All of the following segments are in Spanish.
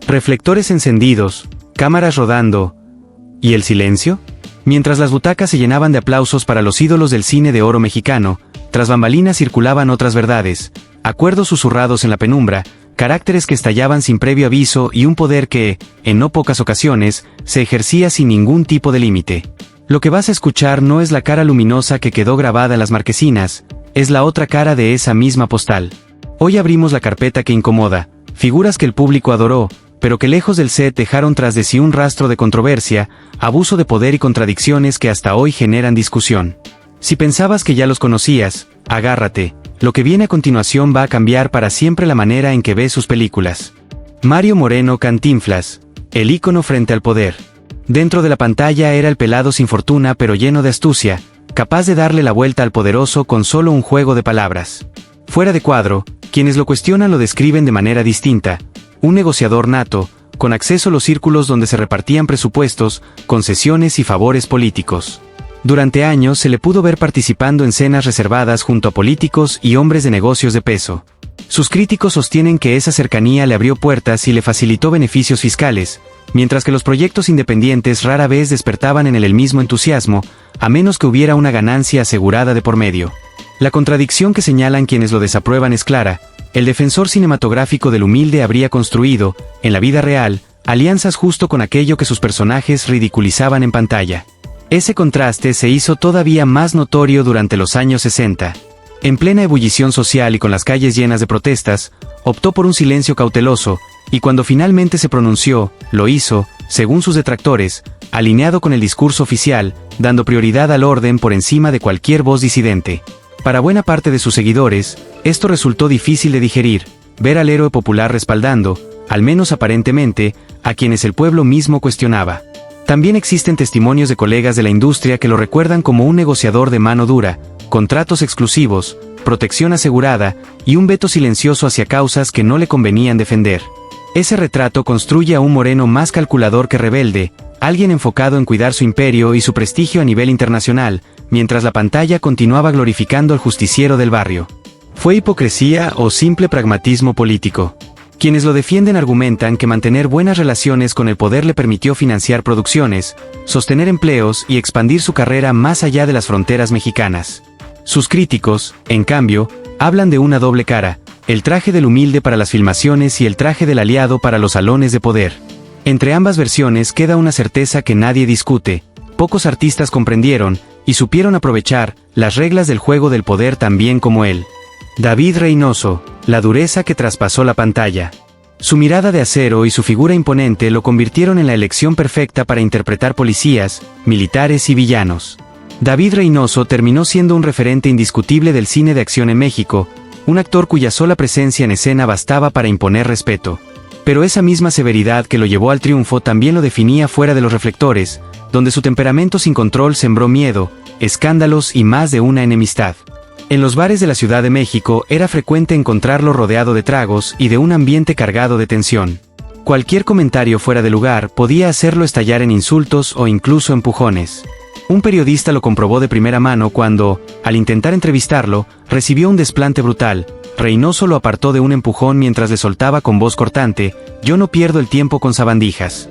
Reflectores encendidos, cámaras rodando. ¿Y el silencio? Mientras las butacas se llenaban de aplausos para los ídolos del cine de oro mexicano, tras bambalinas circulaban otras verdades, acuerdos susurrados en la penumbra, caracteres que estallaban sin previo aviso y un poder que, en no pocas ocasiones, se ejercía sin ningún tipo de límite. Lo que vas a escuchar no es la cara luminosa que quedó grabada en las marquesinas, es la otra cara de esa misma postal. Hoy abrimos la carpeta que incomoda, figuras que el público adoró, pero que lejos del set dejaron tras de sí un rastro de controversia, abuso de poder y contradicciones que hasta hoy generan discusión. Si pensabas que ya los conocías, agárrate, lo que viene a continuación va a cambiar para siempre la manera en que ves sus películas. Mario Moreno Cantinflas, el ícono frente al poder. Dentro de la pantalla era el pelado sin fortuna pero lleno de astucia, capaz de darle la vuelta al poderoso con solo un juego de palabras. Fuera de cuadro, quienes lo cuestionan lo describen de manera distinta, un negociador nato, con acceso a los círculos donde se repartían presupuestos, concesiones y favores políticos. Durante años se le pudo ver participando en cenas reservadas junto a políticos y hombres de negocios de peso. Sus críticos sostienen que esa cercanía le abrió puertas y le facilitó beneficios fiscales, mientras que los proyectos independientes rara vez despertaban en él el mismo entusiasmo, a menos que hubiera una ganancia asegurada de por medio. La contradicción que señalan quienes lo desaprueban es clara. El defensor cinematográfico del humilde habría construido, en la vida real, alianzas justo con aquello que sus personajes ridiculizaban en pantalla. Ese contraste se hizo todavía más notorio durante los años 60. En plena ebullición social y con las calles llenas de protestas, optó por un silencio cauteloso, y cuando finalmente se pronunció, lo hizo, según sus detractores, alineado con el discurso oficial, dando prioridad al orden por encima de cualquier voz disidente. Para buena parte de sus seguidores, esto resultó difícil de digerir, ver al héroe popular respaldando, al menos aparentemente, a quienes el pueblo mismo cuestionaba. También existen testimonios de colegas de la industria que lo recuerdan como un negociador de mano dura, contratos exclusivos, protección asegurada, y un veto silencioso hacia causas que no le convenían defender. Ese retrato construye a un Moreno más calculador que rebelde, alguien enfocado en cuidar su imperio y su prestigio a nivel internacional, mientras la pantalla continuaba glorificando al justiciero del barrio. ¿Fue hipocresía o simple pragmatismo político? Quienes lo defienden argumentan que mantener buenas relaciones con el poder le permitió financiar producciones, sostener empleos y expandir su carrera más allá de las fronteras mexicanas. Sus críticos, en cambio, hablan de una doble cara, el traje del humilde para las filmaciones y el traje del aliado para los salones de poder. Entre ambas versiones queda una certeza que nadie discute, pocos artistas comprendieron, y supieron aprovechar, las reglas del juego del poder tan bien como él. David Reynoso, la dureza que traspasó la pantalla. Su mirada de acero y su figura imponente lo convirtieron en la elección perfecta para interpretar policías, militares y villanos. David Reynoso terminó siendo un referente indiscutible del cine de acción en México, un actor cuya sola presencia en escena bastaba para imponer respeto. Pero esa misma severidad que lo llevó al triunfo también lo definía fuera de los reflectores, donde su temperamento sin control sembró miedo, escándalos y más de una enemistad. En los bares de la Ciudad de México era frecuente encontrarlo rodeado de tragos y de un ambiente cargado de tensión. Cualquier comentario fuera de lugar podía hacerlo estallar en insultos o incluso empujones. Un periodista lo comprobó de primera mano cuando, al intentar entrevistarlo, recibió un desplante brutal. Reynoso lo apartó de un empujón mientras le soltaba con voz cortante: «Yo no pierdo el tiempo con sabandijas».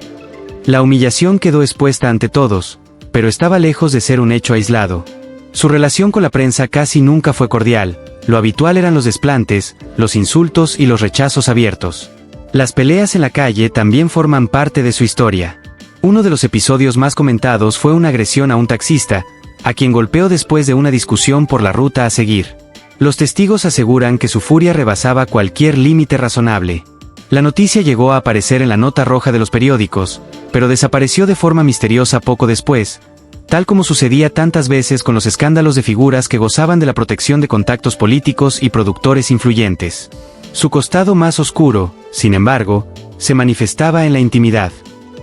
La humillación quedó expuesta ante todos, pero estaba lejos de ser un hecho aislado. Su relación con la prensa casi nunca fue cordial, lo habitual eran los desplantes, los insultos y los rechazos abiertos. Las peleas en la calle también forman parte de su historia. Uno de los episodios más comentados fue una agresión a un taxista, a quien golpeó después de una discusión por la ruta a seguir. Los testigos aseguran que su furia rebasaba cualquier límite razonable. La noticia llegó a aparecer en la nota roja de los periódicos, pero desapareció de forma misteriosa poco después, tal como sucedía tantas veces con los escándalos de figuras que gozaban de la protección de contactos políticos y productores influyentes. Su costado más oscuro, sin embargo, se manifestaba en la intimidad.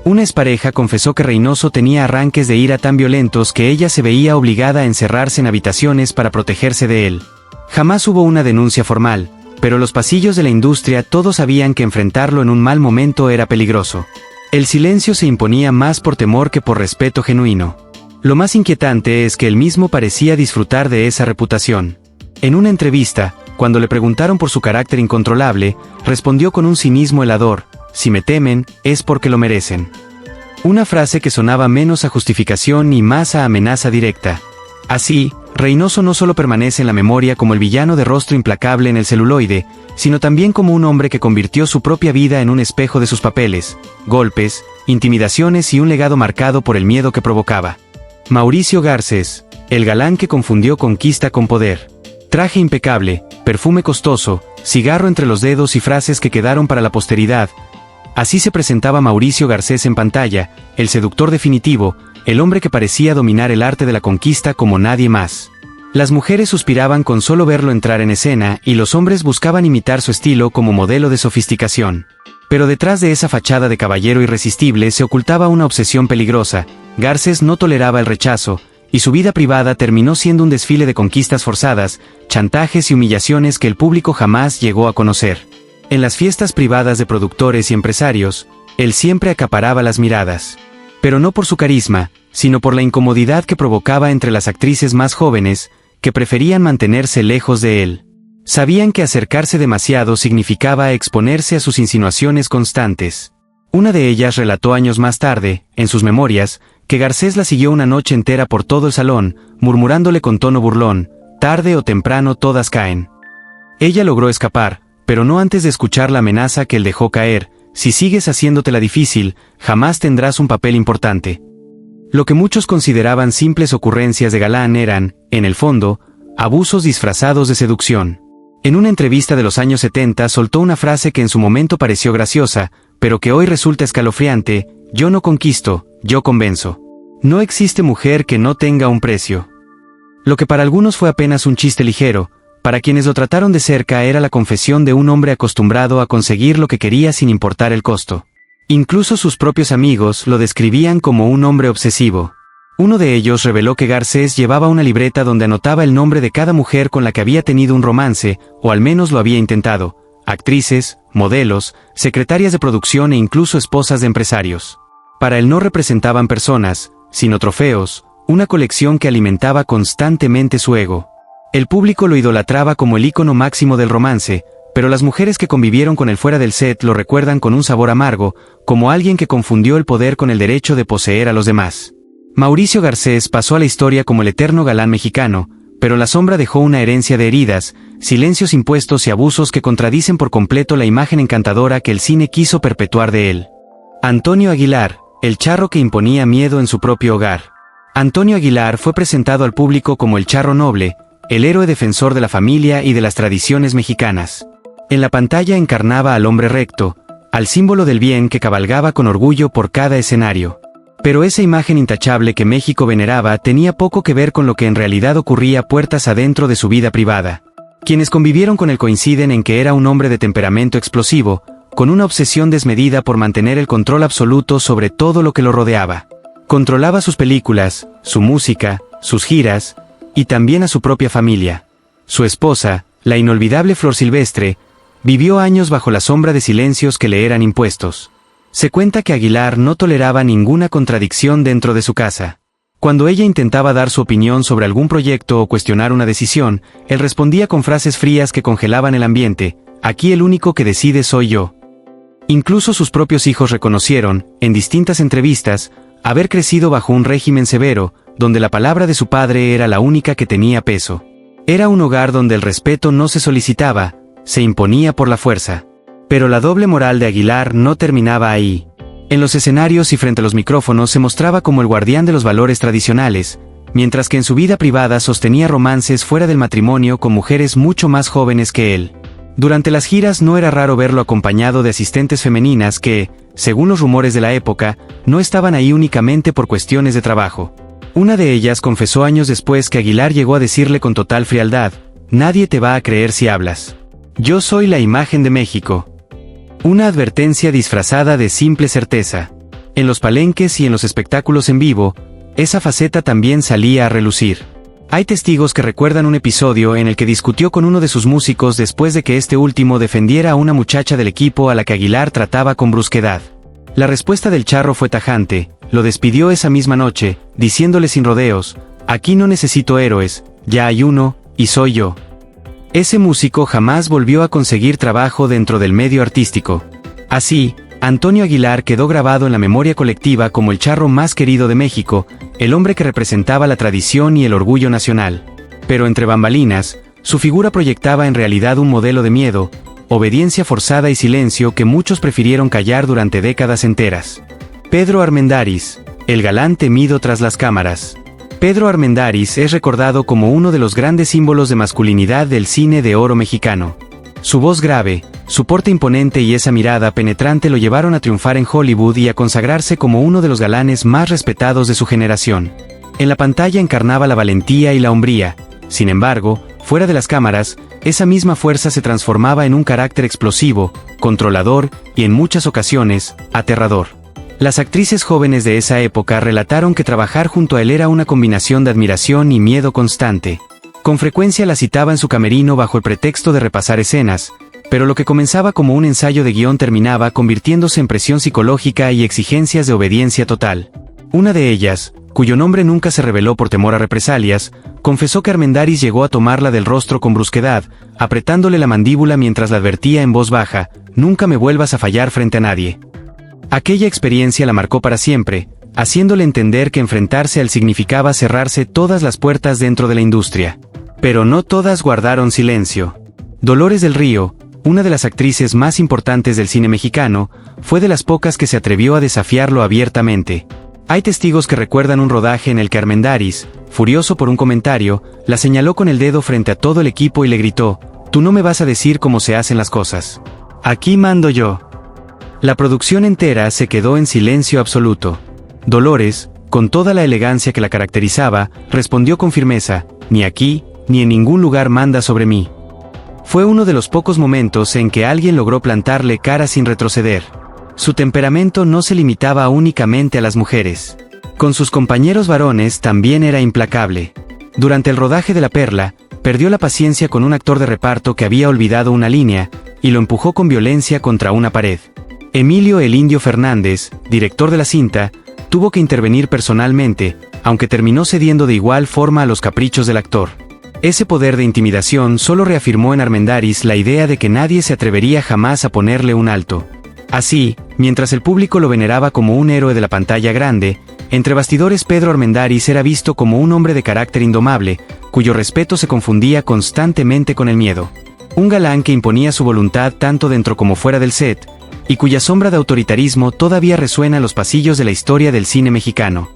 Una expareja confesó que Reynoso tenía arranques de ira tan violentos que ella se veía obligada a encerrarse en habitaciones para protegerse de él. Jamás hubo una denuncia formal, pero los pasillos de la industria todos sabían que enfrentarlo en un mal momento era peligroso. El silencio se imponía más por temor que por respeto genuino. Lo más inquietante es que él mismo parecía disfrutar de esa reputación. En una entrevista, cuando le preguntaron por su carácter incontrolable, respondió con un cinismo helador: si me temen, es porque lo merecen. Una frase que sonaba menos a justificación y más a amenaza directa. Así, Reynoso no solo permanece en la memoria como el villano de rostro implacable en el celuloide, sino también como un hombre que convirtió su propia vida en un espejo de sus papeles, golpes, intimidaciones y un legado marcado por el miedo que provocaba. Mauricio Garcés, el galán que confundió conquista con poder. Traje impecable, perfume costoso, cigarro entre los dedos y frases que quedaron para la posteridad. Así se presentaba Mauricio Garcés en pantalla, el seductor definitivo, el hombre que parecía dominar el arte de la conquista como nadie más. Las mujeres suspiraban con solo verlo entrar en escena y los hombres buscaban imitar su estilo como modelo de sofisticación. Pero detrás de esa fachada de caballero irresistible se ocultaba una obsesión peligrosa. Garcés no toleraba el rechazo, y su vida privada terminó siendo un desfile de conquistas forzadas, chantajes y humillaciones que el público jamás llegó a conocer. En las fiestas privadas de productores y empresarios, él siempre acaparaba las miradas. Pero no por su carisma, sino por la incomodidad que provocaba entre las actrices más jóvenes, que preferían mantenerse lejos de él. Sabían que acercarse demasiado significaba exponerse a sus insinuaciones constantes. Una de ellas relató años más tarde, en sus memorias, que Garcés la siguió una noche entera por todo el salón, murmurándole con tono burlón: «Tarde o temprano todas caen». Ella logró escapar, pero no antes de escuchar la amenaza que él dejó caer: «Si sigues haciéndotela difícil, jamás tendrás un papel importante». Lo que muchos consideraban simples ocurrencias de galán eran, en el fondo, abusos disfrazados de seducción. En una entrevista de los años 70 soltó una frase que en su momento pareció graciosa, pero que hoy resulta escalofriante: «Yo no conquisto, yo convenzo». No existe mujer que no tenga un precio. Lo que para algunos fue apenas un chiste ligero, para quienes lo trataron de cerca era la confesión de un hombre acostumbrado a conseguir lo que quería sin importar el costo. Incluso sus propios amigos lo describían como un hombre obsesivo. Uno de ellos reveló que Garcés llevaba una libreta donde anotaba el nombre de cada mujer con la que había tenido un romance, o al menos lo había intentado: actrices, modelos, secretarias de producción e incluso esposas de empresarios. Para él no representaban personas, sino trofeos, una colección que alimentaba constantemente su ego. El público lo idolatraba como el ícono máximo del romance, pero las mujeres que convivieron con él fuera del set lo recuerdan con un sabor amargo, como alguien que confundió el poder con el derecho de poseer a los demás. Mauricio Garcés pasó a la historia como el eterno galán mexicano, pero la sombra dejó una herencia de heridas, silencios impuestos y abusos que contradicen por completo la imagen encantadora que el cine quiso perpetuar de él. Antonio Aguilar, el charro que imponía miedo en su propio hogar. Antonio Aguilar fue presentado al público como el charro noble, el héroe defensor de la familia y de las tradiciones mexicanas. En la pantalla encarnaba al hombre recto, al símbolo del bien que cabalgaba con orgullo por cada escenario. Pero esa imagen intachable que México veneraba tenía poco que ver con lo que en realidad ocurría puertas adentro de su vida privada. Quienes convivieron con él coinciden en que era un hombre de temperamento explosivo, con una obsesión desmedida por mantener el control absoluto sobre todo lo que lo rodeaba. Controlaba sus películas, su música, sus giras, y también a su propia familia. Su esposa, la inolvidable Flor Silvestre, vivió años bajo la sombra de silencios que le eran impuestos. Se cuenta que Aguilar no toleraba ninguna contradicción dentro de su casa. Cuando ella intentaba dar su opinión sobre algún proyecto o cuestionar una decisión, él respondía con frases frías que congelaban el ambiente: «Aquí el único que decide soy yo». Incluso sus propios hijos reconocieron, en distintas entrevistas, haber crecido bajo un régimen severo, donde la palabra de su padre era la única que tenía peso. Era un hogar donde el respeto no se solicitaba, se imponía por la fuerza. Pero la doble moral de Aguilar no terminaba ahí. En los escenarios y frente a los micrófonos se mostraba como el guardián de los valores tradicionales, mientras que en su vida privada sostenía romances fuera del matrimonio con mujeres mucho más jóvenes que él. Durante las giras no era raro verlo acompañado de asistentes femeninas que, según los rumores de la época, no estaban ahí únicamente por cuestiones de trabajo. Una de ellas confesó años después que Aguilar llegó a decirle con total frialdad: «Nadie te va a creer si hablas. Yo soy la imagen de México». Una advertencia disfrazada de simple certeza. En los palenques y en los espectáculos en vivo, esa faceta también salía a relucir. Hay testigos que recuerdan un episodio en el que discutió con uno de sus músicos después de que este último defendiera a una muchacha del equipo a la que Aguilar trataba con brusquedad. La respuesta del charro fue tajante: lo despidió esa misma noche, diciéndole sin rodeos: «Aquí no necesito héroes, ya hay uno, y soy yo». Ese músico jamás volvió a conseguir trabajo dentro del medio artístico. Así, Antonio Aguilar quedó grabado en la memoria colectiva como el charro más querido de México, el hombre que representaba la tradición y el orgullo nacional. Pero entre bambalinas, su figura proyectaba en realidad un modelo de miedo, obediencia forzada y silencio que muchos prefirieron callar durante décadas enteras. Pedro Armendáriz, el galán temido tras las cámaras. Pedro Armendáriz es recordado como uno de los grandes símbolos de masculinidad del cine de oro mexicano. Su voz grave, su porte imponente y esa mirada penetrante lo llevaron a triunfar en Hollywood y a consagrarse como uno de los galanes más respetados de su generación. En la pantalla encarnaba la valentía y la hombría. Sin embargo, fuera de las cámaras, esa misma fuerza se transformaba en un carácter explosivo, controlador y en muchas ocasiones, aterrador. Las actrices jóvenes de esa época relataron que trabajar junto a él era una combinación de admiración y miedo constante. Con frecuencia la citaba en su camerino bajo el pretexto de repasar escenas, pero lo que comenzaba como un ensayo de guión terminaba convirtiéndose en presión psicológica y exigencias de obediencia total. Una de ellas, cuyo nombre nunca se reveló por temor a represalias, confesó que Armendáriz llegó a tomarla del rostro con brusquedad, apretándole la mandíbula mientras la advertía en voz baja: «Nunca me vuelvas a fallar frente a nadie». Aquella experiencia la marcó para siempre, haciéndole entender que enfrentarse a él significaba cerrarse todas las puertas dentro de la industria. Pero no todas guardaron silencio. Dolores del Río, una de las actrices más importantes del cine mexicano, fue de las pocas que se atrevió a desafiarlo abiertamente. Hay testigos que recuerdan un rodaje en el que Armendáriz, furioso por un comentario, la señaló con el dedo frente a todo el equipo y le gritó: «Tú no me vas a decir cómo se hacen las cosas. Aquí mando yo». La producción entera se quedó en silencio absoluto. Dolores, con toda la elegancia que la caracterizaba, respondió con firmeza: «Ni aquí, ni en ningún lugar manda sobre mí». Fue uno de los pocos momentos en que alguien logró plantarle cara sin retroceder. Su temperamento no se limitaba únicamente a las mujeres. Con sus compañeros varones también era implacable. Durante el rodaje de La Perla, perdió la paciencia con un actor de reparto que había olvidado una línea, y lo empujó con violencia contra una pared. Emilio "El Indio" Fernández, director de la cinta, tuvo que intervenir personalmente, aunque terminó cediendo de igual forma a los caprichos del actor. Ese poder de intimidación solo reafirmó en Armendáriz la idea de que nadie se atrevería jamás a ponerle un alto. Así, mientras el público lo veneraba como un héroe de la pantalla grande, entre bastidores Pedro Armendáriz era visto como un hombre de carácter indomable, cuyo respeto se confundía constantemente con el miedo. Un galán que imponía su voluntad tanto dentro como fuera del set, y cuya sombra de autoritarismo todavía resuena en los pasillos de la historia del cine mexicano.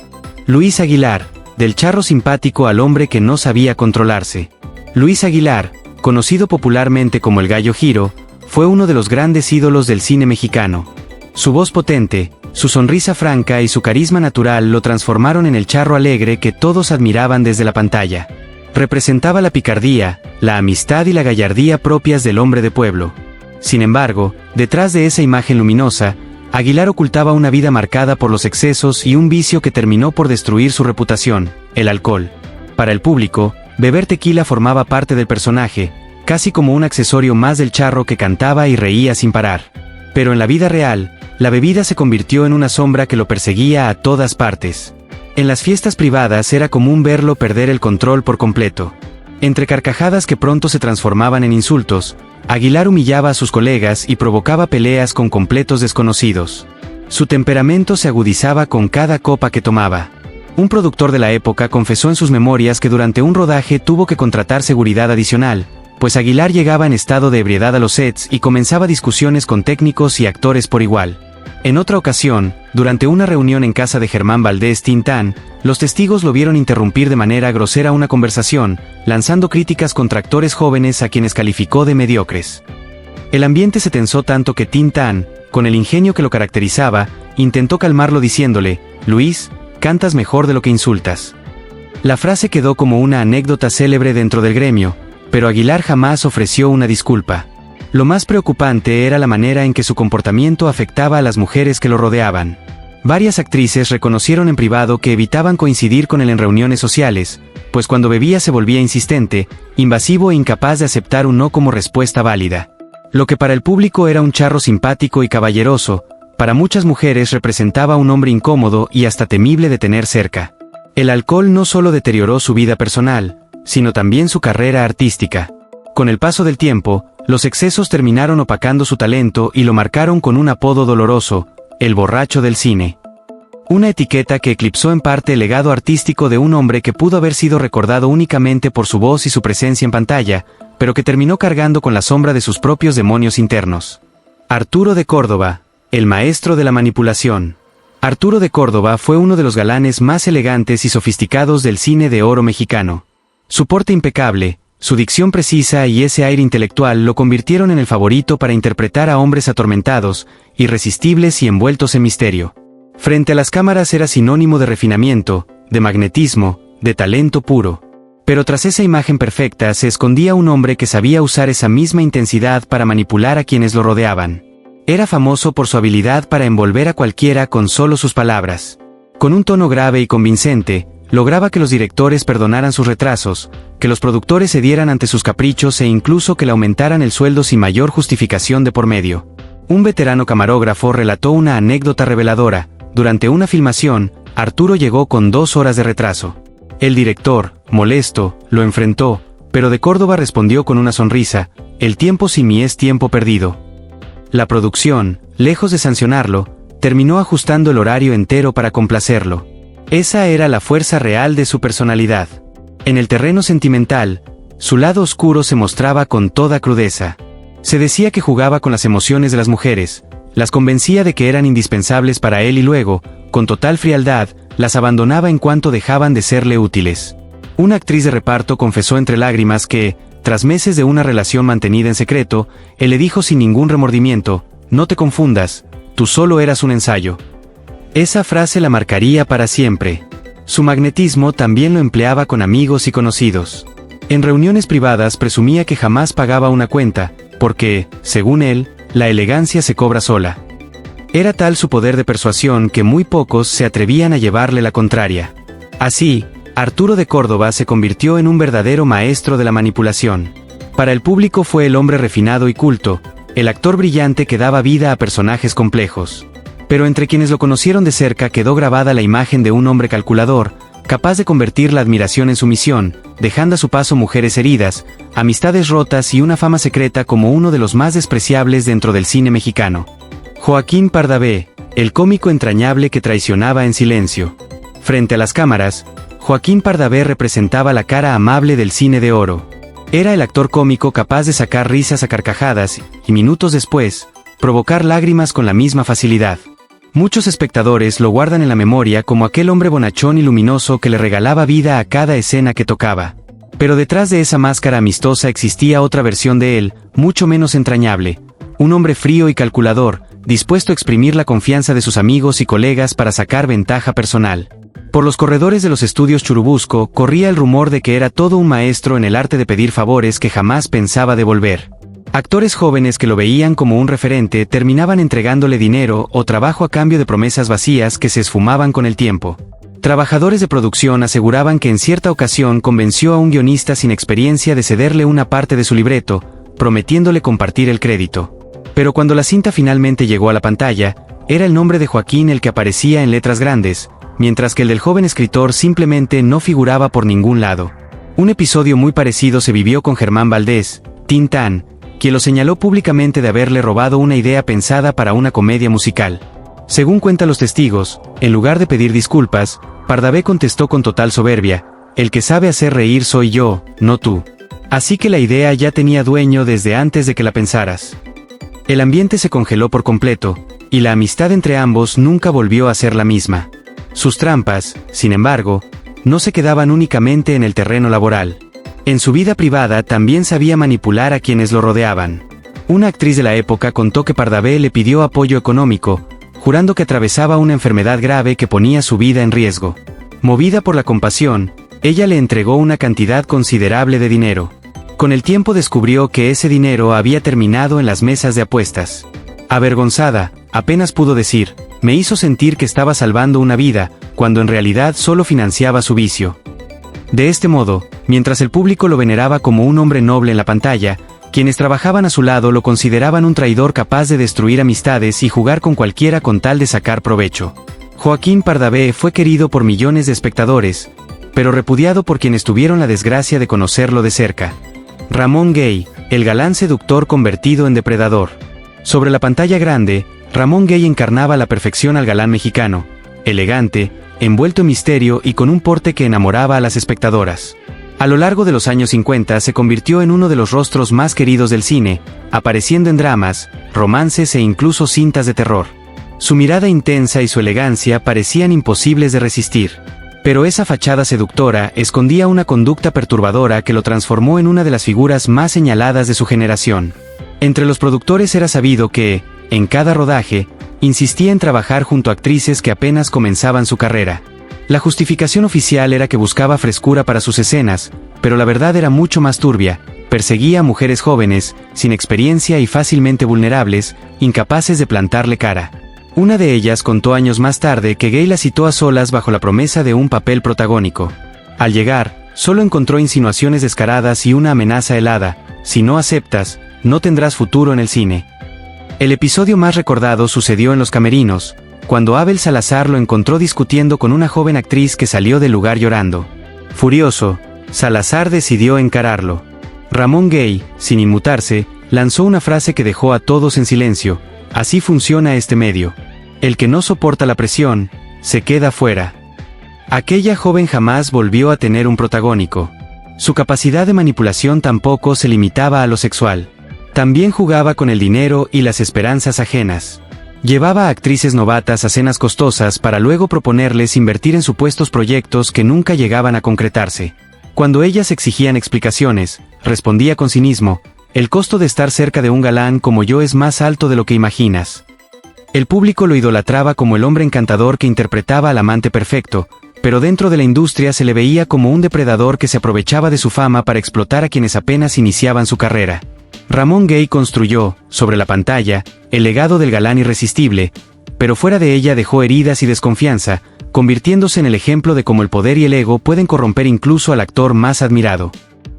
Luis Aguilar, del charro simpático al hombre que no sabía controlarse. Luis Aguilar, conocido popularmente como el Gallo Giro, fue uno de los grandes ídolos del cine mexicano. Su voz potente, su sonrisa franca y su carisma natural lo transformaron en el charro alegre que todos admiraban desde la pantalla. Representaba la picardía, la amistad y la gallardía propias del hombre de pueblo. Sin embargo, detrás de esa imagen luminosa, Aguilar ocultaba una vida marcada por los excesos y un vicio que terminó por destruir su reputación: el alcohol. Para el público, beber tequila formaba parte del personaje, casi como un accesorio más del charro que cantaba y reía sin parar. Pero en la vida real, la bebida se convirtió en una sombra que lo perseguía a todas partes. En las fiestas privadas era común verlo perder el control por completo. Entre carcajadas que pronto se transformaban en insultos, Aguilar humillaba a sus colegas y provocaba peleas con completos desconocidos. Su temperamento se agudizaba con cada copa que tomaba. Un productor de la época confesó en sus memorias que durante un rodaje tuvo que contratar seguridad adicional, pues Aguilar llegaba en estado de ebriedad a los sets y comenzaba discusiones con técnicos y actores por igual. En otra ocasión, durante una reunión en casa de Germán Valdés Tintán, los testigos lo vieron interrumpir de manera grosera una conversación, lanzando críticas contra actores jóvenes a quienes calificó de mediocres. El ambiente se tensó tanto que Tintán, con el ingenio que lo caracterizaba, intentó calmarlo diciéndole: «Luis, cantas mejor de lo que insultas». La frase quedó como una anécdota célebre dentro del gremio, pero Aguilar jamás ofreció una disculpa. Lo más preocupante era la manera en que su comportamiento afectaba a las mujeres que lo rodeaban. Varias actrices reconocieron en privado que evitaban coincidir con él en reuniones sociales, pues cuando bebía se volvía insistente, invasivo e incapaz de aceptar un no como respuesta válida. Lo que para el público era un charro simpático y caballeroso, para muchas mujeres representaba un hombre incómodo y hasta temible de tener cerca. El alcohol no solo deterioró su vida personal, sino también su carrera artística. Con el paso del tiempo, Los excesos terminaron opacando su talento y lo marcaron con un apodo doloroso, el borracho del cine. Una etiqueta que eclipsó en parte el legado artístico de un hombre que pudo haber sido recordado únicamente por su voz y su presencia en pantalla, pero que terminó cargando con la sombra de sus propios demonios internos. Arturo de Córdoba, el maestro de la manipulación. Arturo de Córdoba fue uno de los galanes más elegantes y sofisticados del cine de oro mexicano. Su porte impecable, su dicción precisa y ese aire intelectual lo convirtieron en el favorito para interpretar a hombres atormentados, irresistibles y envueltos en misterio. Frente a las cámaras era sinónimo de refinamiento, de magnetismo, de talento puro. Pero tras esa imagen perfecta se escondía un hombre que sabía usar esa misma intensidad para manipular a quienes lo rodeaban. Era famoso por su habilidad para envolver a cualquiera con solo sus palabras. Con un tono grave y convincente, lograba que los directores perdonaran sus retrasos, que los productores cedieran ante sus caprichos e incluso que le aumentaran el sueldo sin mayor justificación de por medio. Un veterano camarógrafo relató una anécdota reveladora. Durante una filmación, Arturo llegó con 2 horas de retraso. El director, molesto, lo enfrentó, pero de Córdoba respondió con una sonrisa: «El tiempo sin mí es tiempo perdido». La producción, lejos de sancionarlo, terminó ajustando el horario entero para complacerlo. Esa era la fuerza real de su personalidad. En el terreno sentimental, su lado oscuro se mostraba con toda crudeza. Se decía que jugaba con las emociones de las mujeres, las convencía de que eran indispensables para él y luego, con total frialdad, las abandonaba en cuanto dejaban de serle útiles. Una actriz de reparto confesó entre lágrimas que, tras meses de una relación mantenida en secreto, él le dijo sin ningún remordimiento: «No te confundas, tú solo eras un ensayo». Esa frase la marcaría para siempre. Su magnetismo también lo empleaba con amigos y conocidos. En reuniones privadas presumía que jamás pagaba una cuenta, porque, según él, la elegancia se cobra sola. Era tal su poder de persuasión que muy pocos se atrevían a llevarle la contraria. Así, Arturo de Córdoba se convirtió en un verdadero maestro de la manipulación. Para el público fue el hombre refinado y culto, el actor brillante que daba vida a personajes complejos. Pero entre quienes lo conocieron de cerca quedó grabada la imagen de un hombre calculador, capaz de convertir la admiración en sumisión, dejando a su paso mujeres heridas, amistades rotas y una fama secreta como uno de los más despreciables dentro del cine mexicano. Joaquín Pardavé, el cómico entrañable que traicionaba en silencio. Frente a las cámaras, Joaquín Pardavé representaba la cara amable del cine de oro. Era el actor cómico capaz de sacar risas a carcajadas y, minutos después, provocar lágrimas con la misma facilidad. Muchos espectadores lo guardan en la memoria como aquel hombre bonachón y luminoso que le regalaba vida a cada escena que tocaba. Pero detrás de esa máscara amistosa existía otra versión de él, mucho menos entrañable. Un hombre frío y calculador, dispuesto a exprimir la confianza de sus amigos y colegas para sacar ventaja personal. Por los corredores de los estudios Churubusco corría el rumor de que era todo un maestro en el arte de pedir favores que jamás pensaba devolver. Actores jóvenes que lo veían como un referente terminaban entregándole dinero o trabajo a cambio de promesas vacías que se esfumaban con el tiempo. Trabajadores de producción aseguraban que en cierta ocasión convenció a un guionista sin experiencia de cederle una parte de su libreto, prometiéndole compartir el crédito. Pero cuando la cinta finalmente llegó a la pantalla, era el nombre de Joaquín el que aparecía en letras grandes, mientras que el del joven escritor simplemente no figuraba por ningún lado. Un episodio muy parecido se vivió con Germán Valdés, Tintán, quien lo señaló públicamente de haberle robado una idea pensada para una comedia musical. Según cuentan los testigos, en lugar de pedir disculpas, Pardavé contestó con total soberbia: «El que sabe hacer reír soy yo, no tú». Así que la idea ya tenía dueño desde antes de que la pensaras. El ambiente se congeló por completo, y la amistad entre ambos nunca volvió a ser la misma. Sus trampas, sin embargo, no se quedaban únicamente en el terreno laboral. En su vida privada también sabía manipular a quienes lo rodeaban. Una actriz de la época contó que Pardavé le pidió apoyo económico, jurando que atravesaba una enfermedad grave que ponía su vida en riesgo. Movida por la compasión, ella le entregó una cantidad considerable de dinero. Con el tiempo descubrió que ese dinero había terminado en las mesas de apuestas. Avergonzada, apenas pudo decir: «Me hizo sentir que estaba salvando una vida, cuando en realidad solo financiaba su vicio». De este modo, mientras el público lo veneraba como un hombre noble en la pantalla, quienes trabajaban a su lado lo consideraban un traidor capaz de destruir amistades y jugar con cualquiera con tal de sacar provecho. Joaquín Pardavé fue querido por millones de espectadores, pero repudiado por quienes tuvieron la desgracia de conocerlo de cerca. Ramón Gay, el galán seductor convertido en depredador. Sobre la pantalla grande, Ramón Gay encarnaba a la perfección al galán mexicano, elegante, envuelto en misterio y con un porte que enamoraba a las espectadoras. A lo largo de los años 50 se convirtió en uno de los rostros más queridos del cine, apareciendo en dramas, romances e incluso cintas de terror. Su mirada intensa y su elegancia parecían imposibles de resistir. Pero esa fachada seductora escondía una conducta perturbadora que lo transformó en una de las figuras más señaladas de su generación. Entre los productores era sabido que, en cada rodaje, insistía en trabajar junto a actrices que apenas comenzaban su carrera. La justificación oficial era que buscaba frescura para sus escenas, pero la verdad era mucho más turbia. Perseguía a mujeres jóvenes, sin experiencia y fácilmente vulnerables, incapaces de plantarle cara. Una de ellas contó años más tarde que Gay la citó a solas bajo la promesa de un papel protagónico. Al llegar, solo encontró insinuaciones descaradas y una amenaza helada: si no aceptas, no tendrás futuro en el cine. El episodio más recordado sucedió en los camerinos, cuando Abel Salazar lo encontró discutiendo con una joven actriz que salió del lugar llorando. Furioso, Salazar decidió encararlo. Ramón Gay, sin inmutarse, lanzó una frase que dejó a todos en silencio: así funciona este medio. El que no soporta la presión, se queda fuera. Aquella joven jamás volvió a tener un protagónico. Su capacidad de manipulación tampoco se limitaba a lo sexual. También jugaba con el dinero y las esperanzas ajenas. Llevaba a actrices novatas a cenas costosas para luego proponerles invertir en supuestos proyectos que nunca llegaban a concretarse. Cuando ellas exigían explicaciones, respondía con cinismo: el costo de estar cerca de un galán como yo es más alto de lo que imaginas. El público lo idolatraba como el hombre encantador que interpretaba al amante perfecto, pero dentro de la industria se le veía como un depredador que se aprovechaba de su fama para explotar a quienes apenas iniciaban su carrera. Ramón Gay construyó, sobre la pantalla, el legado del galán irresistible, pero fuera de ella dejó heridas y desconfianza, convirtiéndose en el ejemplo de cómo el poder y el ego pueden corromper incluso al actor más admirado.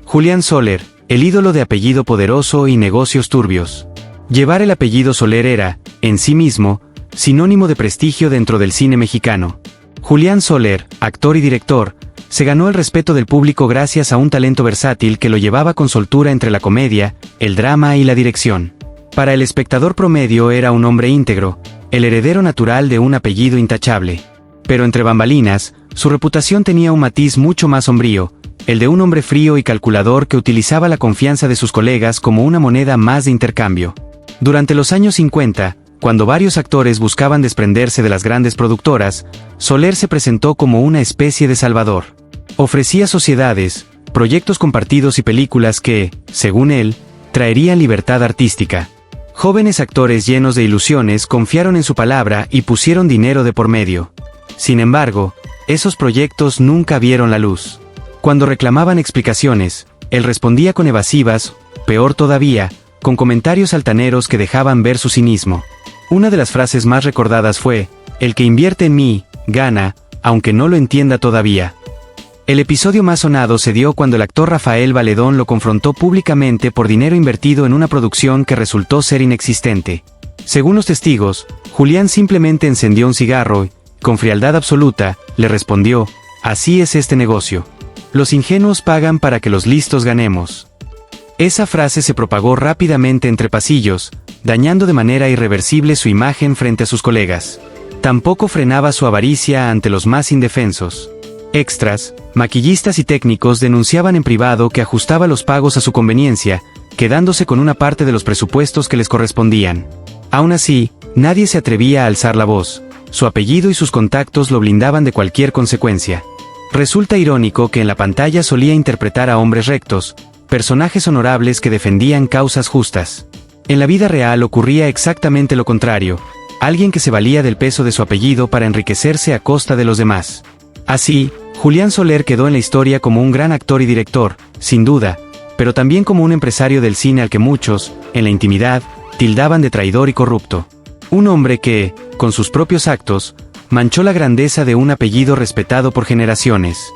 Julián Soler, el ídolo de apellido poderoso y negocios turbios. Llevar el apellido Soler era, en sí mismo, sinónimo de prestigio dentro del cine mexicano. Julián Soler, actor y director, se ganó el respeto del público gracias a un talento versátil que lo llevaba con soltura entre la comedia, el drama y la dirección. Para el espectador promedio era un hombre íntegro, el heredero natural de un apellido intachable. Pero entre bambalinas, su reputación tenía un matiz mucho más sombrío, el de un hombre frío y calculador que utilizaba la confianza de sus colegas como una moneda más de intercambio. Durante los años 50, cuando varios actores buscaban desprenderse de las grandes productoras, Soler se presentó como una especie de salvador. Ofrecía sociedades, proyectos compartidos y películas que, según él, traerían libertad artística. Jóvenes actores llenos de ilusiones confiaron en su palabra y pusieron dinero de por medio. Sin embargo, esos proyectos nunca vieron la luz. Cuando reclamaban explicaciones, él respondía con evasivas, peor todavía, con comentarios altaneros que dejaban ver su cinismo. Una de las frases más recordadas fue: el que invierte en mí, gana, aunque no lo entienda todavía. El episodio más sonado se dio cuando el actor Rafael Valedón lo confrontó públicamente por dinero invertido en una producción que resultó ser inexistente. Según los testigos, Julián simplemente encendió un cigarro y, con frialdad absoluta, le respondió: así es este negocio. Los ingenuos pagan para que los listos ganemos. Esa frase se propagó rápidamente entre pasillos, dañando de manera irreversible su imagen frente a sus colegas. Tampoco frenaba su avaricia ante los más indefensos. Extras, maquillistas y técnicos denunciaban en privado que ajustaba los pagos a su conveniencia, quedándose con una parte de los presupuestos que les correspondían. Aún así, nadie se atrevía a alzar la voz. Su apellido y sus contactos lo blindaban de cualquier consecuencia. Resulta irónico que en la pantalla solía interpretar a hombres rectos, personajes honorables que defendían causas justas. En la vida real ocurría exactamente lo contrario: alguien que se valía del peso de su apellido para enriquecerse a costa de los demás. Así, Julián Soler quedó en la historia como un gran actor y director, sin duda, pero también como un empresario del cine al que muchos, en la intimidad, tildaban de traidor y corrupto. Un hombre que, con sus propios actos, manchó la grandeza de un apellido respetado por generaciones.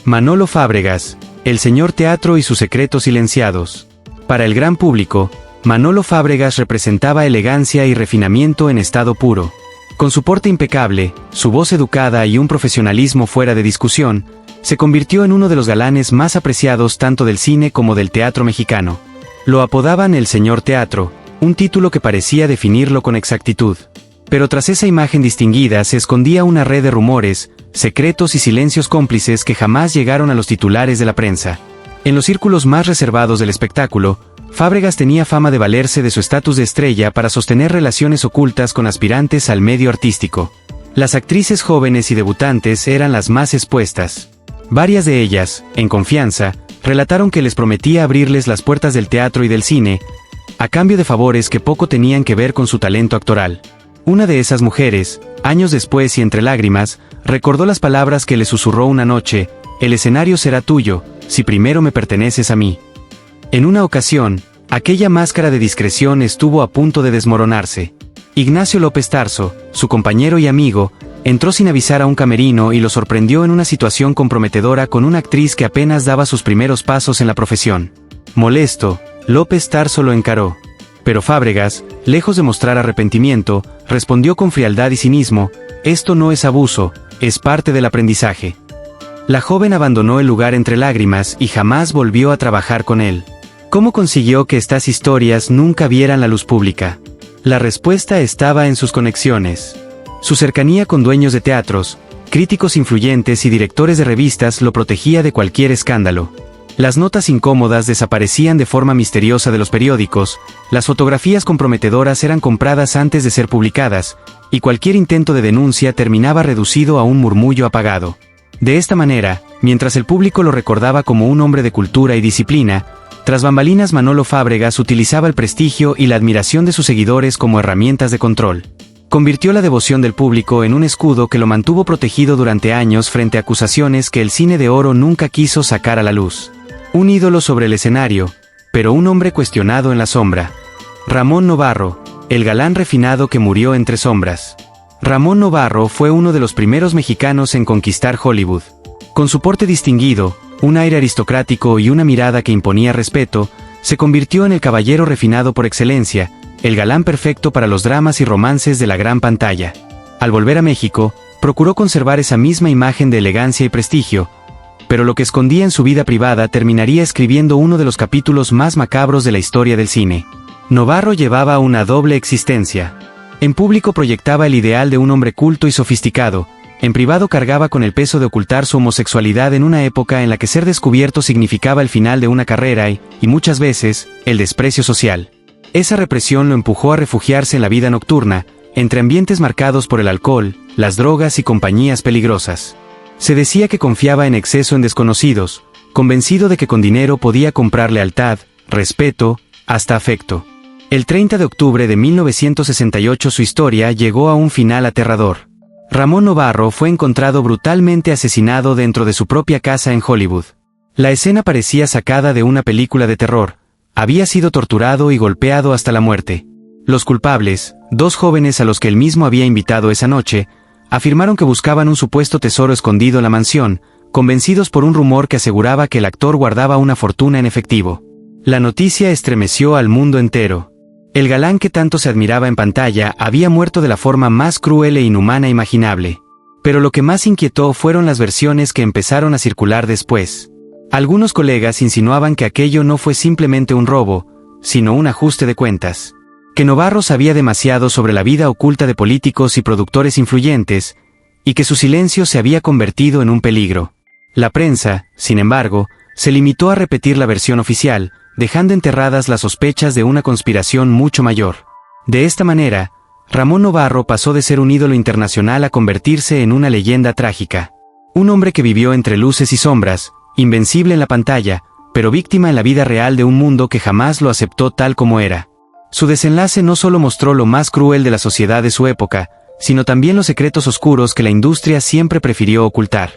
Manolo Fábregas, el señor teatro y sus secretos silenciados. Para el gran público, Manolo Fábregas representaba elegancia y refinamiento en estado puro. Con su porte impecable, su voz educada y un profesionalismo fuera de discusión, se convirtió en uno de los galanes más apreciados tanto del cine como del teatro mexicano. Lo apodaban el Señor Teatro, un título que parecía definirlo con exactitud. Pero tras esa imagen distinguida se escondía una red de rumores, secretos y silencios cómplices que jamás llegaron a los titulares de la prensa. En los círculos más reservados del espectáculo, Fábregas tenía fama de valerse de su estatus de estrella para sostener relaciones ocultas con aspirantes al medio artístico. Las actrices jóvenes y debutantes eran las más expuestas. Varias de ellas, en confianza, relataron que les prometía abrirles las puertas del teatro y del cine, a cambio de favores que poco tenían que ver con su talento actoral. Una de esas mujeres, años después y entre lágrimas, recordó las palabras que le susurró una noche: «El escenario será tuyo, si primero me perteneces a mí». En una ocasión, aquella máscara de discreción estuvo a punto de desmoronarse. Ignacio López Tarso, su compañero y amigo, entró sin avisar a un camerino y lo sorprendió en una situación comprometedora con una actriz que apenas daba sus primeros pasos en la profesión. Molesto, López Tarso lo encaró. Pero Fábregas, lejos de mostrar arrepentimiento, respondió con frialdad y cinismo: «Esto no es abuso, es parte del aprendizaje». La joven abandonó el lugar entre lágrimas y jamás volvió a trabajar con él. ¿Cómo consiguió que estas historias nunca vieran la luz pública? La respuesta estaba en sus conexiones. Su cercanía con dueños de teatros, críticos influyentes y directores de revistas lo protegía de cualquier escándalo. Las notas incómodas desaparecían de forma misteriosa de los periódicos, las fotografías comprometedoras eran compradas antes de ser publicadas, y cualquier intento de denuncia terminaba reducido a un murmullo apagado. De esta manera, mientras el público lo recordaba como un hombre de cultura y disciplina, tras bambalinas Manolo Fábregas utilizaba el prestigio y la admiración de sus seguidores como herramientas de control. Convirtió la devoción del público en un escudo que lo mantuvo protegido durante años frente a acusaciones que el cine de oro nunca quiso sacar a la luz. Un ídolo sobre el escenario, pero un hombre cuestionado en la sombra. Ramón Novarro, el galán refinado que murió entre sombras. Ramón Novarro fue uno de los primeros mexicanos en conquistar Hollywood. Con su porte distinguido, un aire aristocrático y una mirada que imponía respeto, se convirtió en el caballero refinado por excelencia, el galán perfecto para los dramas y romances de la gran pantalla. Al volver a México, procuró conservar esa misma imagen de elegancia y prestigio, pero lo que escondía en su vida privada terminaría escribiendo uno de los capítulos más macabros de la historia del cine. Novarro llevaba una doble existencia. En público proyectaba el ideal de un hombre culto y sofisticado, en privado cargaba con el peso de ocultar su homosexualidad en una época en la que ser descubierto significaba el final de una carrera y muchas veces, el desprecio social. Esa represión lo empujó a refugiarse en la vida nocturna, entre ambientes marcados por el alcohol, las drogas y compañías peligrosas. Se decía que confiaba en exceso en desconocidos, convencido de que con dinero podía comprar lealtad, respeto, hasta afecto. El 30 de octubre de 1968 su historia llegó a un final aterrador. Ramón Novarro fue encontrado brutalmente asesinado dentro de su propia casa en Hollywood. La escena parecía sacada de una película de terror. Había sido torturado y golpeado hasta la muerte. Los culpables, dos jóvenes a los que él mismo había invitado esa noche, afirmaron que buscaban un supuesto tesoro escondido en la mansión, convencidos por un rumor que aseguraba que el actor guardaba una fortuna en efectivo. La noticia estremeció al mundo entero. El galán que tanto se admiraba en pantalla había muerto de la forma más cruel e inhumana imaginable. Pero lo que más inquietó fueron las versiones que empezaron a circular después. Algunos colegas insinuaban que aquello no fue simplemente un robo, sino un ajuste de cuentas. Que Novarro sabía demasiado sobre la vida oculta de políticos y productores influyentes, y que su silencio se había convertido en un peligro. La prensa, sin embargo, se limitó a repetir la versión oficial, dejando enterradas las sospechas de una conspiración mucho mayor. De esta manera, Ramón Novarro pasó de ser un ídolo internacional a convertirse en una leyenda trágica. Un hombre que vivió entre luces y sombras, invencible en la pantalla, pero víctima en la vida real de un mundo que jamás lo aceptó tal como era. Su desenlace no solo mostró lo más cruel de la sociedad de su época, sino también los secretos oscuros que la industria siempre prefirió ocultar.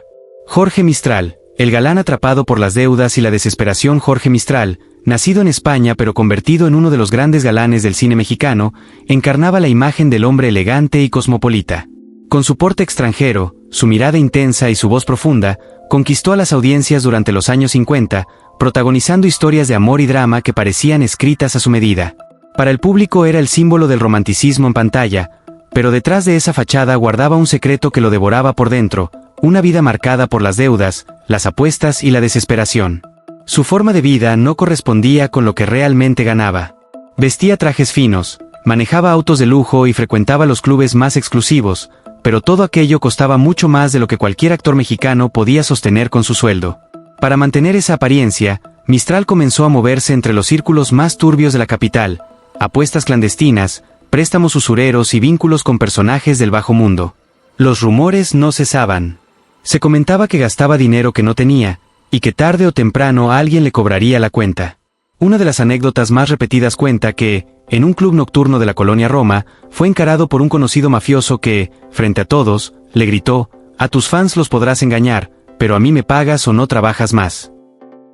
Jorge Mistral, el galán atrapado por las deudas y la desesperación. Jorge Mistral, nacido en España pero convertido en uno de los grandes galanes del cine mexicano, encarnaba la imagen del hombre elegante y cosmopolita. Con su porte extranjero, su mirada intensa y su voz profunda, conquistó a las audiencias durante los años 50, protagonizando historias de amor y drama que parecían escritas a su medida. Para el público era el símbolo del romanticismo en pantalla, pero detrás de esa fachada guardaba un secreto que lo devoraba por dentro, una vida marcada por las deudas, las apuestas y la desesperación. Su forma de vida no correspondía con lo que realmente ganaba. Vestía trajes finos, manejaba autos de lujo y frecuentaba los clubes más exclusivos, pero todo aquello costaba mucho más de lo que cualquier actor mexicano podía sostener con su sueldo. Para mantener esa apariencia, Mistral comenzó a moverse entre los círculos más turbios de la capital, apuestas clandestinas, préstamos usureros y vínculos con personajes del bajo mundo. Los rumores no cesaban. Se comentaba que gastaba dinero que no tenía, y que tarde o temprano alguien le cobraría la cuenta. Una de las anécdotas más repetidas cuenta que, en un club nocturno de la colonia Roma, fue encarado por un conocido mafioso que, frente a todos, le gritó: «A tus fans los podrás engañar, pero a mí me pagas o no trabajas más».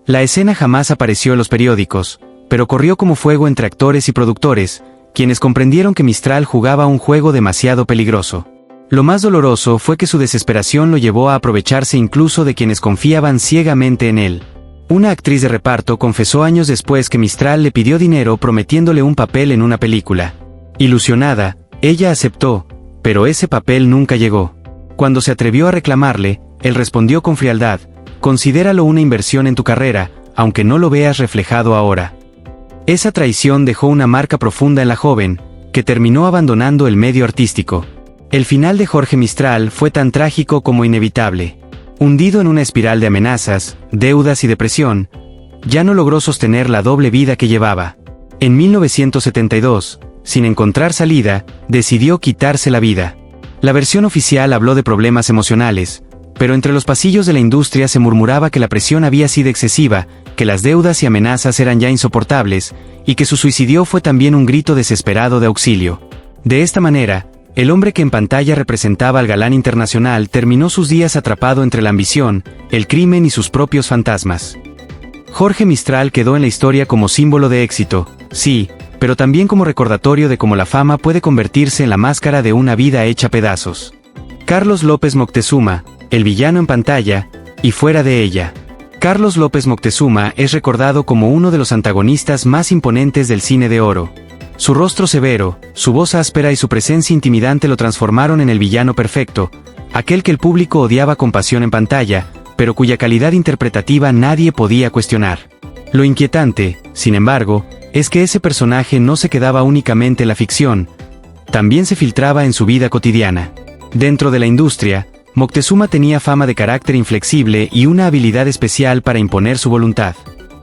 La escena jamás apareció en los periódicos, pero corrió como fuego entre actores y productores, quienes comprendieron que Mistral jugaba un juego demasiado peligroso. Lo más doloroso fue que su desesperación lo llevó a aprovecharse incluso de quienes confiaban ciegamente en él. Una actriz de reparto confesó años después que Mistral le pidió dinero prometiéndole un papel en una película. Ilusionada, ella aceptó, pero ese papel nunca llegó. Cuando se atrevió a reclamarle, él respondió con frialdad: «Considéralo una inversión en tu carrera, aunque no lo veas reflejado ahora». Esa traición dejó una marca profunda en la joven, que terminó abandonando el medio artístico. El final de Jorge Mistral fue tan trágico como inevitable. Hundido en una espiral de amenazas, deudas y depresión, ya no logró sostener la doble vida que llevaba. En 1972, sin encontrar salida, decidió quitarse la vida. La versión oficial habló de problemas emocionales, pero entre los pasillos de la industria se murmuraba que la presión había sido excesiva, que las deudas y amenazas eran ya insoportables, y que su suicidio fue también un grito desesperado de auxilio. De esta manera, el hombre que en pantalla representaba al galán internacional terminó sus días atrapado entre la ambición, el crimen y sus propios fantasmas. Jorge Mistral quedó en la historia como símbolo de éxito, sí, pero también como recordatorio de cómo la fama puede convertirse en la máscara de una vida hecha pedazos. Carlos López Moctezuma, el villano en pantalla, y fuera de ella. Carlos López Moctezuma es recordado como uno de los antagonistas más imponentes del cine de oro. Su rostro severo, su voz áspera y su presencia intimidante lo transformaron en el villano perfecto, aquel que el público odiaba con pasión en pantalla, pero cuya calidad interpretativa nadie podía cuestionar. Lo inquietante, sin embargo, es que ese personaje no se quedaba únicamente en la ficción, también se filtraba en su vida cotidiana. Dentro de la industria, Moctezuma tenía fama de carácter inflexible y una habilidad especial para imponer su voluntad.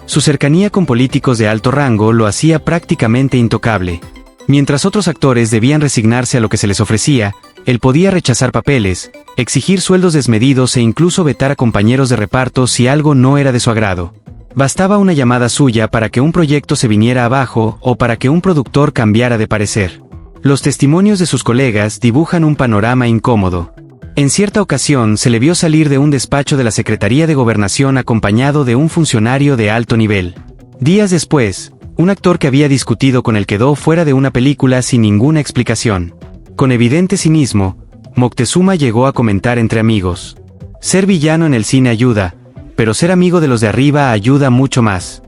Su cercanía con políticos de alto rango lo hacía prácticamente intocable. Mientras otros actores debían resignarse a lo que se les ofrecía, él podía rechazar papeles, exigir sueldos desmedidos e incluso vetar a compañeros de reparto si algo no era de su agrado. Bastaba una llamada suya para que un proyecto se viniera abajo o para que un productor cambiara de parecer. Los testimonios de sus colegas dibujan un panorama incómodo. En cierta ocasión se le vio salir de un despacho de la Secretaría de Gobernación acompañado de un funcionario de alto nivel. Días después, un actor que había discutido con él quedó fuera de una película sin ninguna explicación. Con evidente cinismo, Moctezuma llegó a comentar entre amigos: «Ser villano en el cine ayuda, pero ser amigo de los de arriba ayuda mucho más».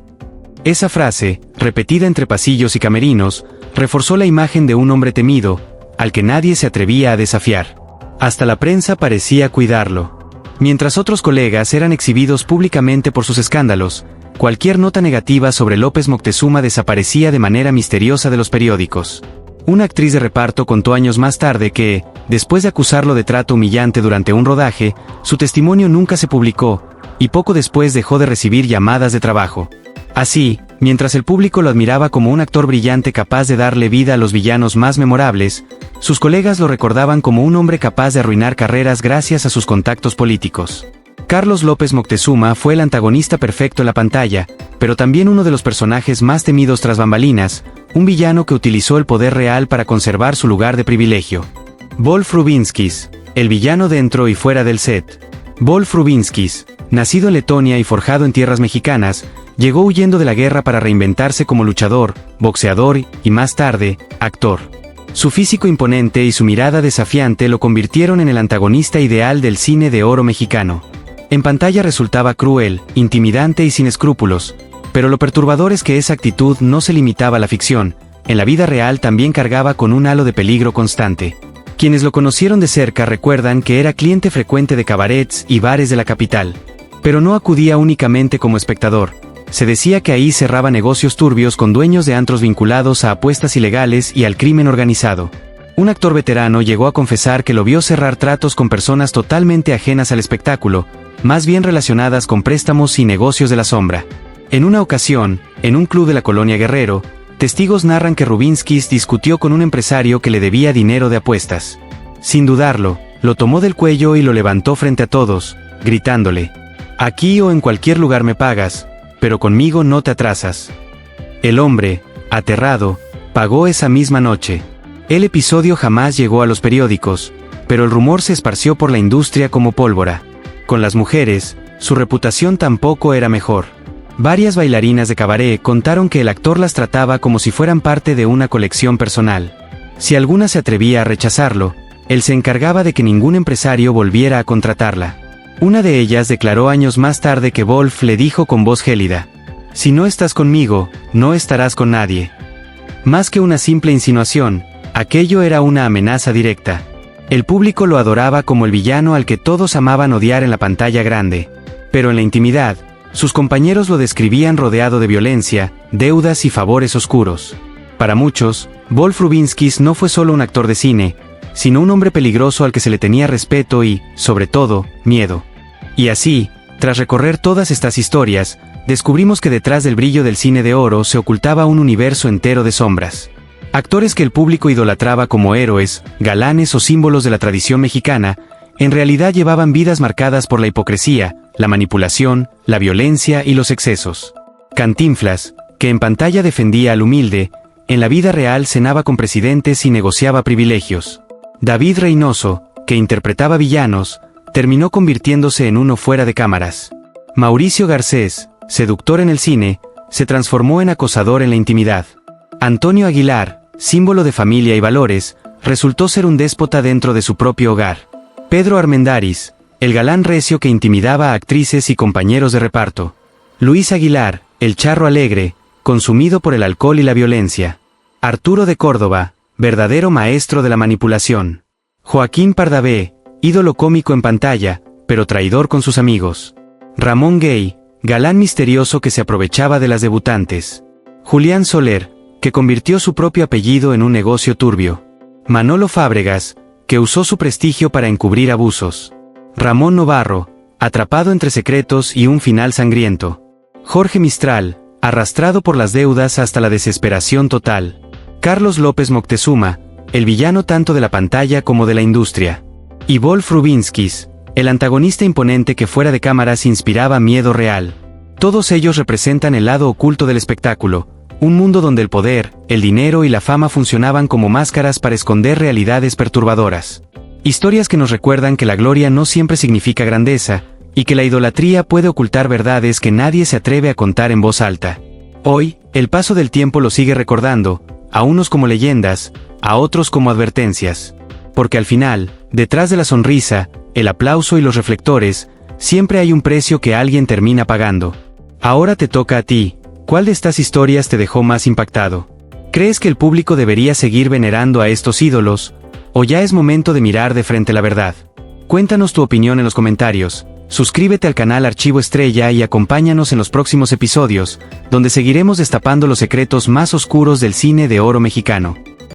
Esa frase, repetida entre pasillos y camerinos, reforzó la imagen de un hombre temido, al que nadie se atrevía a desafiar. Hasta la prensa parecía cuidarlo. Mientras otros colegas eran exhibidos públicamente por sus escándalos, cualquier nota negativa sobre López Moctezuma desaparecía de manera misteriosa de los periódicos. Una actriz de reparto contó años más tarde que, después de acusarlo de trato humillante durante un rodaje, su testimonio nunca se publicó, y poco después dejó de recibir llamadas de trabajo. Así, mientras el público lo admiraba como un actor brillante capaz de darle vida a los villanos más memorables, sus colegas lo recordaban como un hombre capaz de arruinar carreras gracias a sus contactos políticos. Carlos López Moctezuma fue el antagonista perfecto en la pantalla, pero también uno de los personajes más temidos tras bambalinas, un villano que utilizó el poder real para conservar su lugar de privilegio. Wolf Rubinskis, el villano dentro y fuera del set. Wolf Rubinskis, nacido en Letonia y forjado en tierras mexicanas, llegó huyendo de la guerra para reinventarse como luchador, boxeador y, más tarde, actor. Su físico imponente y su mirada desafiante lo convirtieron en el antagonista ideal del cine de oro mexicano. En pantalla resultaba cruel, intimidante y sin escrúpulos, pero lo perturbador es que esa actitud no se limitaba a la ficción, en la vida real también cargaba con un halo de peligro constante. Quienes lo conocieron de cerca recuerdan que era cliente frecuente de cabarets y bares de la capital. Pero no acudía únicamente como espectador, Se decía que ahí cerraba negocios turbios con dueños de antros vinculados a apuestas ilegales y al crimen organizado. Un actor veterano llegó a confesar que lo vio cerrar tratos con personas totalmente ajenas al espectáculo, más bien relacionadas con préstamos y negocios de la sombra. En una ocasión, en un club de la colonia Guerrero, testigos narran que Rubinskis discutió con un empresario que le debía dinero de apuestas. Sin dudarlo, lo tomó del cuello y lo levantó frente a todos, gritándole: «Aquí o en cualquier lugar me pagas, pero conmigo no te atrasas». El hombre, aterrado, pagó esa misma noche. El episodio jamás llegó a los periódicos, pero el rumor se esparció por la industria como pólvora. Con las mujeres, su reputación tampoco era mejor. Varias bailarinas de cabaret contaron que el actor las trataba como si fueran parte de una colección personal. Si alguna se atrevía a rechazarlo, él se encargaba de que ningún empresario volviera a contratarla. Una de ellas declaró años más tarde que Wolf le dijo con voz gélida: «Si no estás conmigo, no estarás con nadie». Más que una simple insinuación, aquello era una amenaza directa. El público lo adoraba como el villano al que todos amaban odiar en la pantalla grande. Pero en la intimidad, sus compañeros lo describían rodeado de violencia, deudas y favores oscuros. Para muchos, Wolf Rubinskis no fue solo un actor de cine, sino un hombre peligroso al que se le tenía respeto y, sobre todo, miedo. Y así, tras recorrer todas estas historias, descubrimos que detrás del brillo del cine de oro se ocultaba un universo entero de sombras. Actores que el público idolatraba como héroes, galanes o símbolos de la tradición mexicana, en realidad llevaban vidas marcadas por la hipocresía, la manipulación, la violencia y los excesos. Cantinflas, que en pantalla defendía al humilde, en la vida real cenaba con presidentes y negociaba privilegios. David Reynoso, que interpretaba villanos, terminó convirtiéndose en uno fuera de cámaras. Mauricio Garcés, seductor en el cine, se transformó en acosador en la intimidad. Antonio Aguilar, símbolo de familia y valores, resultó ser un déspota dentro de su propio hogar. Pedro Armendáriz, el galán recio que intimidaba a actrices y compañeros de reparto. Luis Aguilar, el charro alegre, consumido por el alcohol y la violencia. Arturo de Córdoba, verdadero maestro de la manipulación. Joaquín Pardavé, ídolo cómico en pantalla, pero traidor con sus amigos. Ramón Gay, galán misterioso que se aprovechaba de las debutantes. Julián Soler, que convirtió su propio apellido en un negocio turbio. Manolo Fábregas, que usó su prestigio para encubrir abusos. Ramón Novarro, atrapado entre secretos y un final sangriento. Jorge Mistral, arrastrado por las deudas hasta la desesperación total. Carlos López Moctezuma, el villano tanto de la pantalla como de la industria. Y Wolf Rubinskis, el antagonista imponente que fuera de cámaras inspiraba miedo real. Todos ellos representan el lado oculto del espectáculo, un mundo donde el poder, el dinero y la fama funcionaban como máscaras para esconder realidades perturbadoras. Historias que nos recuerdan que la gloria no siempre significa grandeza, y que la idolatría puede ocultar verdades que nadie se atreve a contar en voz alta. Hoy, el paso del tiempo lo sigue recordando, a unos como leyendas, a otros como advertencias. Porque al final, detrás de la sonrisa, el aplauso y los reflectores, siempre hay un precio que alguien termina pagando. Ahora te toca a ti. ¿Cuál de estas historias te dejó más impactado? ¿Crees que el público debería seguir venerando a estos ídolos? ¿O ya es momento de mirar de frente la verdad? Cuéntanos tu opinión en los comentarios. Suscríbete al canal Archivo Estrella y acompáñanos en los próximos episodios, donde seguiremos destapando los secretos más oscuros del cine de oro mexicano.